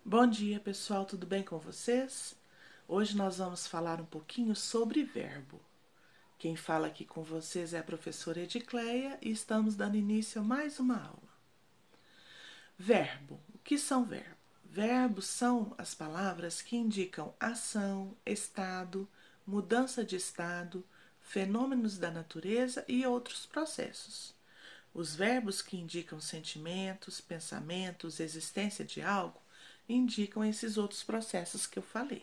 Bom dia, pessoal, tudo bem com vocês? Hoje nós vamos falar um pouquinho sobre verbo. Quem fala aqui com vocês é a professora Edicleia e estamos dando início a mais uma aula. Verbo. O que são verbos? Verbos são as palavras que indicam ação, estado, mudança de estado, fenômenos da natureza e outros processos. Os verbos que indicam sentimentos, pensamentos, existência de algo, indicam esses outros processos que eu falei.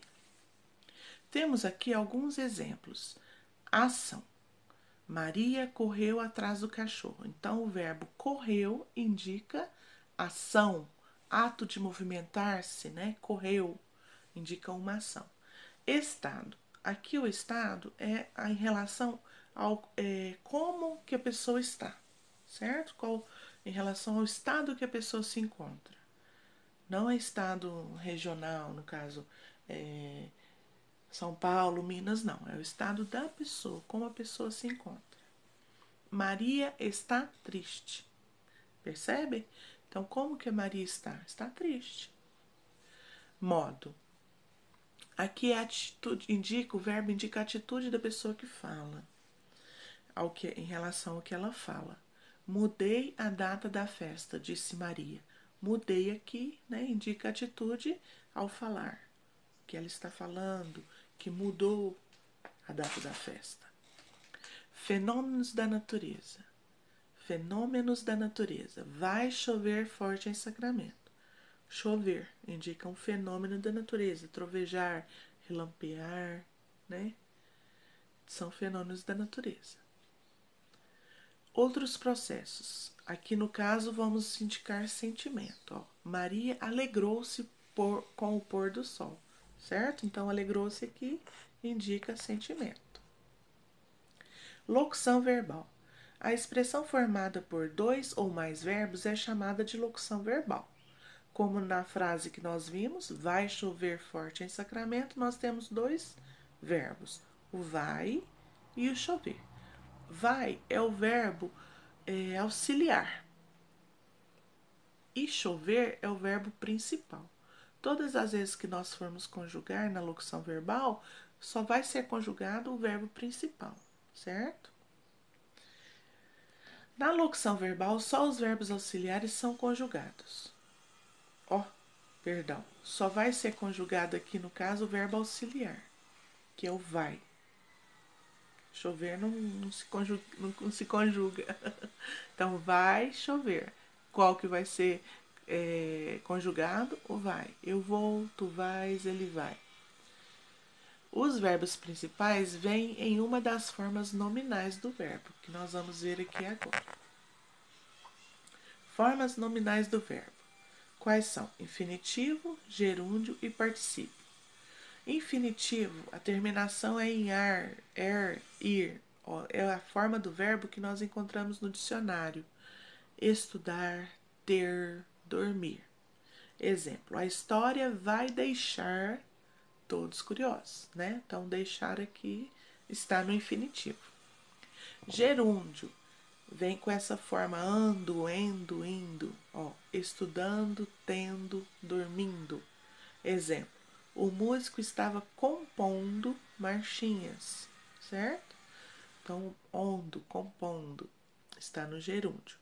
Temos aqui alguns exemplos. Ação. Maria correu atrás do cachorro. Então, o verbo correu indica ação, ato de movimentar-se, né? Correu, indica uma ação. Estado. Aqui o estado é em relação ao como que a pessoa está, certo? Em relação ao estado que a pessoa se encontra. Não é estado regional, no caso, São Paulo, Minas, não. É o estado da pessoa, como a pessoa se encontra. Maria está triste. Percebe? Então, como que a Maria está? Está triste. Modo. Aqui é atitude, o verbo indica a atitude da pessoa que fala, em relação ao que ela fala. Mudei a data da festa, disse Maria. Mudei aqui, né? Indica a atitude ao falar. Que ela está falando, que mudou a data da festa. Fenômenos da natureza. Fenômenos da natureza. Vai chover forte em Sacramento. Chover indica um fenômeno da natureza. Trovejar, relampear, né? São fenômenos da natureza. Outros processos. Aqui no caso vamos indicar sentimento. Ó. Maria alegrou-se com o pôr do sol, certo? Então alegrou-se aqui indica sentimento. Locução verbal. A expressão formada por dois ou mais verbos é chamada de locução verbal. Como na frase que nós vimos, vai chover forte em Sacramento, nós temos dois verbos, o vai e o chover. Vai é o verbo auxiliar e chover é o verbo principal. Todas as vezes que nós formos conjugar na locução verbal, só vai ser conjugado o verbo principal, certo? Na locução verbal, só os verbos auxiliares são conjugados. Só vai ser conjugado aqui no caso o verbo auxiliar, que é o vai. Chover não se conjuga. Então, vai chover. Qual que vai ser conjugado? O vai. Eu vou, tu vais, ele vai. Os verbos principais vêm em uma das formas nominais do verbo, que nós vamos ver aqui agora. Formas nominais do verbo. Quais são? Infinitivo, gerúndio e particípio. Infinitivo, a terminação é em ar, ir. Ó, é a forma do verbo que nós encontramos no dicionário. Estudar, ter, dormir. Exemplo, a história vai deixar todos curiosos, né? Então, deixar aqui está no infinitivo. Gerúndio, vem com essa forma ando, endo, indo. Ó, estudando, tendo, dormindo. Exemplo, o músico estava compondo marchinhas, certo? Então, ondo, compondo, está no gerúndio.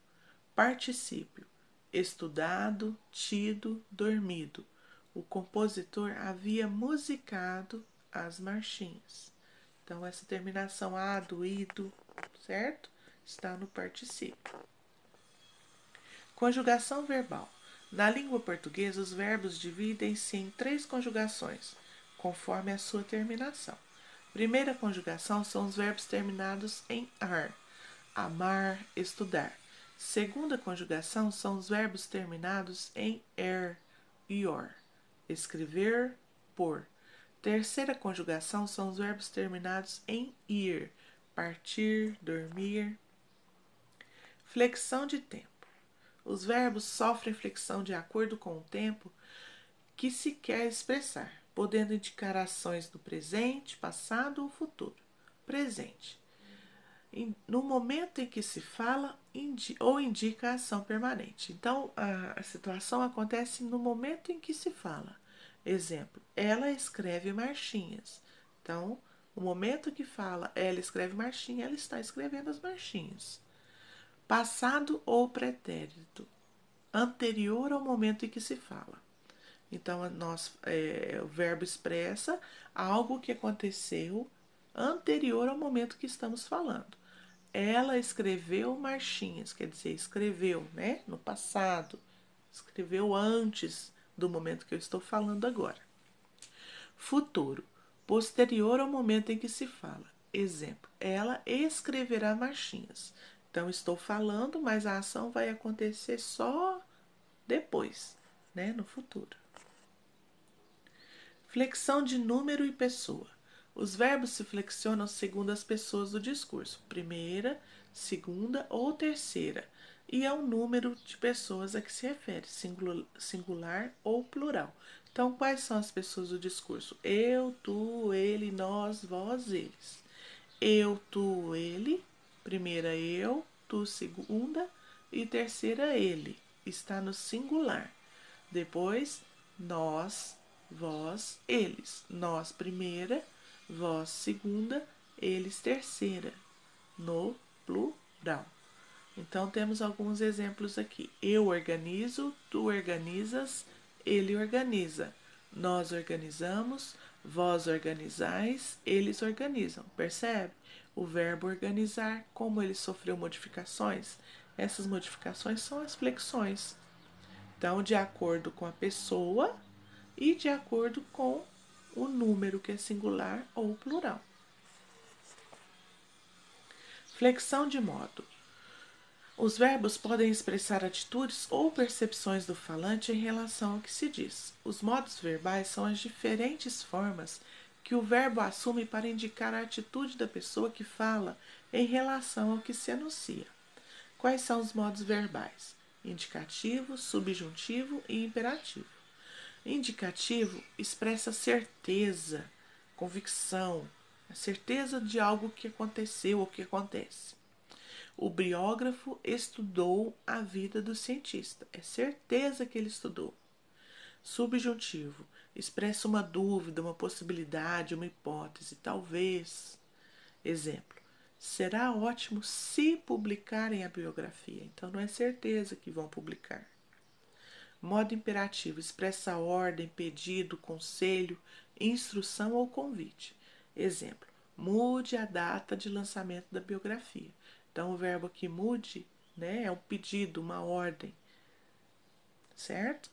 Particípio, estudado, tido, dormido. O compositor havia musicado as marchinhas. Então, essa terminação ado, ido, certo? Está no particípio. Conjugação verbal. Na língua portuguesa, os verbos dividem-se em 3 conjugações, conforme a sua terminação. Primeira conjugação são os verbos terminados em ar, amar, estudar. Segunda conjugação são os verbos terminados em ior, escrever, pôr. Terceira conjugação são os verbos terminados em ir, partir, dormir. Flexão de tempo. Os verbos sofrem flexão de acordo com o tempo que se quer expressar, podendo indicar ações do presente, passado ou futuro. Presente. No momento em que se fala ou indica a ação permanente. Então, a situação acontece no momento em que se fala. Exemplo, ela escreve marchinhas. Então, o momento que fala ela escreve marchinha, ela está escrevendo as marchinhas. Passado ou pretérito, anterior ao momento em que se fala. Então, o verbo expressa algo que aconteceu anterior ao momento que estamos falando. Ela escreveu marchinhas, quer dizer, escreveu, né, no passado. Escreveu antes do momento que eu estou falando agora. Futuro, posterior ao momento em que se fala. Exemplo, ela escreverá marchinhas. Então, estou falando, mas a ação vai acontecer só depois, né, no futuro. Flexão de número e pessoa. Os verbos se flexionam segundo as pessoas do discurso, primeira, segunda ou terceira, e ao número de pessoas a que se refere, singular ou plural. Então, quais são as pessoas do discurso? Eu, tu, ele, nós, vós, eles. Eu, tu, ele, primeira eu, tu, segunda e terceira ele. Está no singular. Depois, nós, vós, eles. Nós, primeira, vós, segunda, eles, terceira, no plural. Então, temos alguns exemplos aqui. Eu organizo, tu organizas, ele organiza. Nós organizamos, vós organizais, eles organizam. Percebe? O verbo organizar, como ele sofreu modificações, essas modificações são as flexões. Então, de acordo com a pessoa e de acordo com o número, que é singular ou plural. Flexão de modo. Os verbos podem expressar atitudes ou percepções do falante em relação ao que se diz. Os modos verbais são as diferentes formas que o verbo assume para indicar a atitude da pessoa que fala em relação ao que se anuncia. Quais são os modos verbais? Indicativo, subjuntivo e imperativo. Indicativo expressa certeza, convicção, a certeza de algo que aconteceu ou que acontece. O biógrafo estudou a vida do cientista. É certeza que ele estudou. Subjuntivo expressa uma dúvida, uma possibilidade, uma hipótese, talvez. Exemplo: será ótimo se publicarem a biografia. Então, não é certeza que vão publicar. Modo imperativo expressa ordem, pedido, conselho, instrução ou convite. Exemplo: mude a data de lançamento da biografia. Então, o verbo aqui mude, né, é um pedido, uma ordem, certo?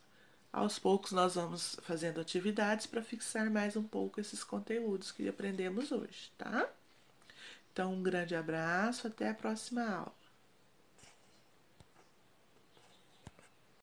Aos poucos nós vamos fazendo atividades para fixar mais um pouco esses conteúdos que aprendemos hoje, tá? Então, um grande abraço, até a próxima aula.